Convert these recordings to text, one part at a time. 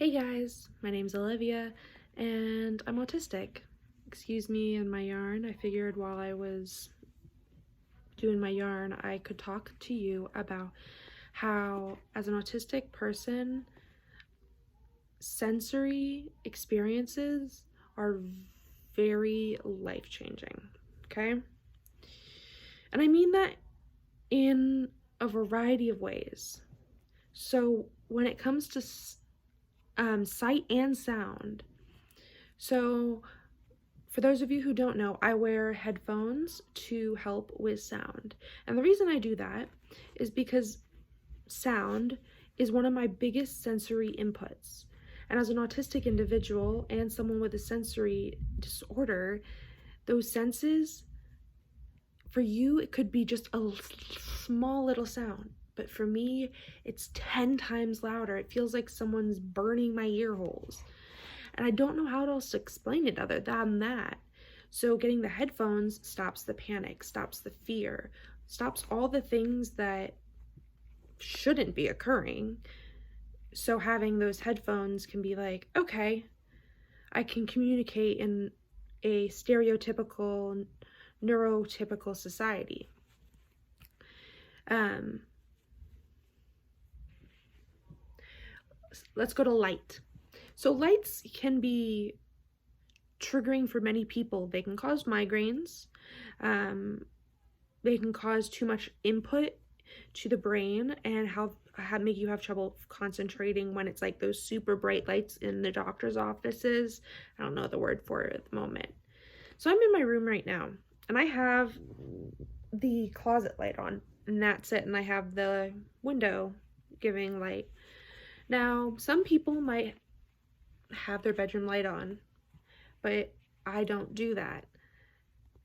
Hey guys, my name's Olivia and I'm autistic. Excuse me and my yarn. I figured while I was doing my yarn, I could talk to you about how, as an autistic person, sensory experiences are very life-changing, okay? And I mean that in a variety of ways. So when it comes to sight and sound, so for those of you who don't know, I wear headphones to help with sound. And the reason I do that is because sound is one of my biggest sensory inputs. And as an autistic individual and someone with a sensory disorder, those senses, for you, it could be just a small little sound. But for me, it's 10 times louder. It feels like someone's burning my ear holes. And I don't know how else to explain it other than that. So getting the headphones stops the panic, stops the fear, stops all the things that shouldn't be occurring. So having those headphones can be like, okay, I can communicate in a stereotypical, neurotypical society. Let's go to light. So lights can be triggering for many people. They can cause migraines. They can cause too much input to the brain and make you have trouble concentrating when it's like those super bright lights in the doctor's offices. I don't know the word for it at the moment. So I'm in my room right now and I have the closet light on and that's it. And I have the window giving light. Now, some people might have their bedroom light on, but I don't do that.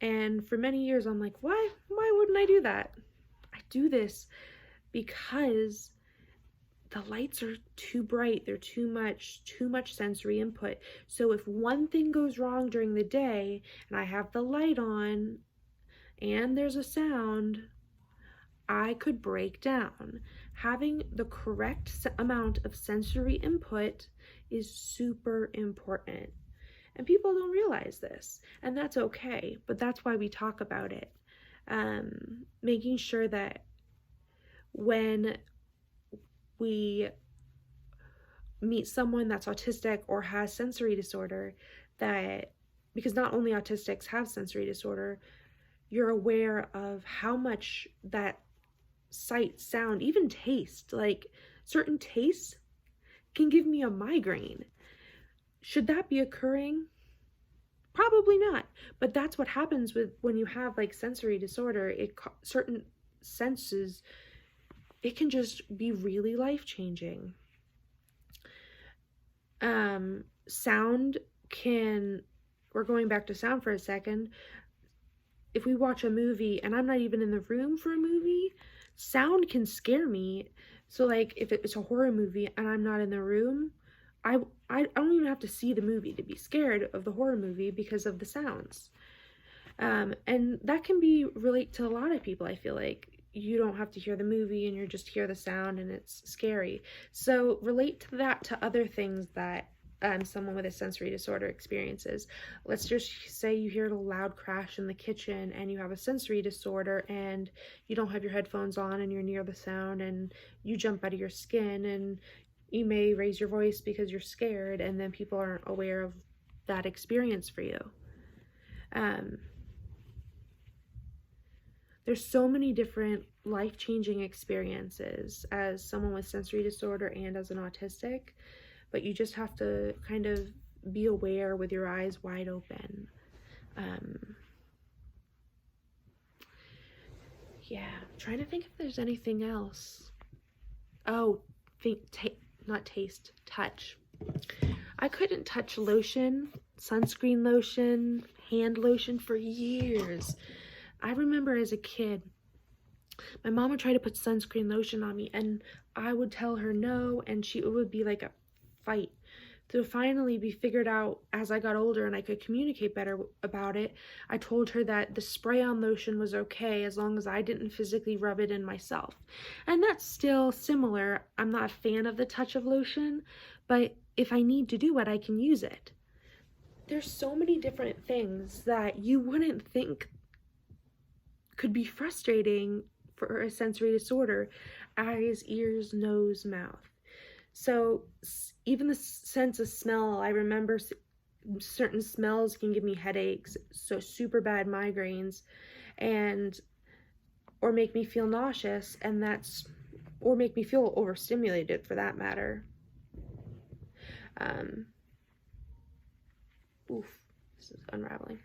And for many years, I'm like, why wouldn't I do that? I do this because the lights are too bright. They're too much sensory input. So if one thing goes wrong during the day and I have the light on and there's a sound, I could break down. Having the correct amount of sensory input is super important. And people don't realize this, and that's okay, but that's why we talk about it. Making sure that when we meet someone that's autistic or has sensory disorder, that because not only autistics have sensory disorder, you're aware of how much that sight, sound, even taste, like certain tastes can give me a migraine. Should that be occurring? Probably not, but that's what happens with when you have like sensory disorder. Certain senses, it can just be really life-changing. Sound can, we're going back to sound for a second. If we watch a movie and I'm not even in the room for a movie, sound can scare me. So like if it's a horror movie and I'm not in the room, I don't even have to see the movie to be scared of the horror movie because of the sounds. And that can relate to a lot of people. I feel like you don't have to hear the movie and you just hear the sound and it's scary. So relate to that to other things that someone with a sensory disorder experiences. Let's just say you hear a loud crash in the kitchen and you have a sensory disorder and you don't have your headphones on and you're near the sound and you jump out of your skin and you may raise your voice because you're scared, and then people aren't aware of that experience for you. There's so many different life-changing experiences as someone with sensory disorder and as an autistic, but you just have to kind of be aware with your eyes wide open. Yeah, I'm trying to think if there's anything else. Oh, not taste, touch. I couldn't touch lotion, sunscreen lotion, hand lotion for years. I remember as a kid, my mom would try to put sunscreen lotion on me and I would tell her no, and it would be like a fight. To finally be figured out as I got older and I could communicate better about it, I told her that the spray-on lotion was okay as long as I didn't physically rub it in myself. And that's still similar. I'm not a fan of the touch of lotion, but if I need to do it, I can use it. There's so many different things that you wouldn't think could be frustrating for a sensory disorder: eyes, ears, nose, mouth. So even the sense of smell, I remember certain smells can give me headaches, so super bad migraines, and or make me feel nauseous, and or make me feel overstimulated for that matter. This is unraveling.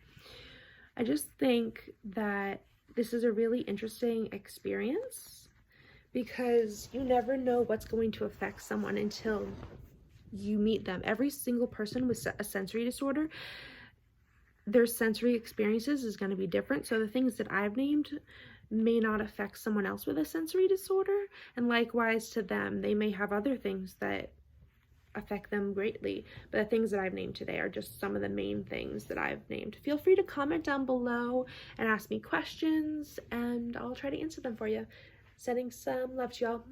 I just think that this is a really interesting experience because you never know what's going to affect someone until you meet them. Every single person with a sensory disorder, their sensory experiences is going to be different. So the things that I've named may not affect someone else with a sensory disorder, and likewise to them, they may have other things that affect them greatly. But the things that I've named today are just some of the main things that I've named. Feel free to comment down below and ask me questions, and I'll try to answer them for you. Sending some love to y'all.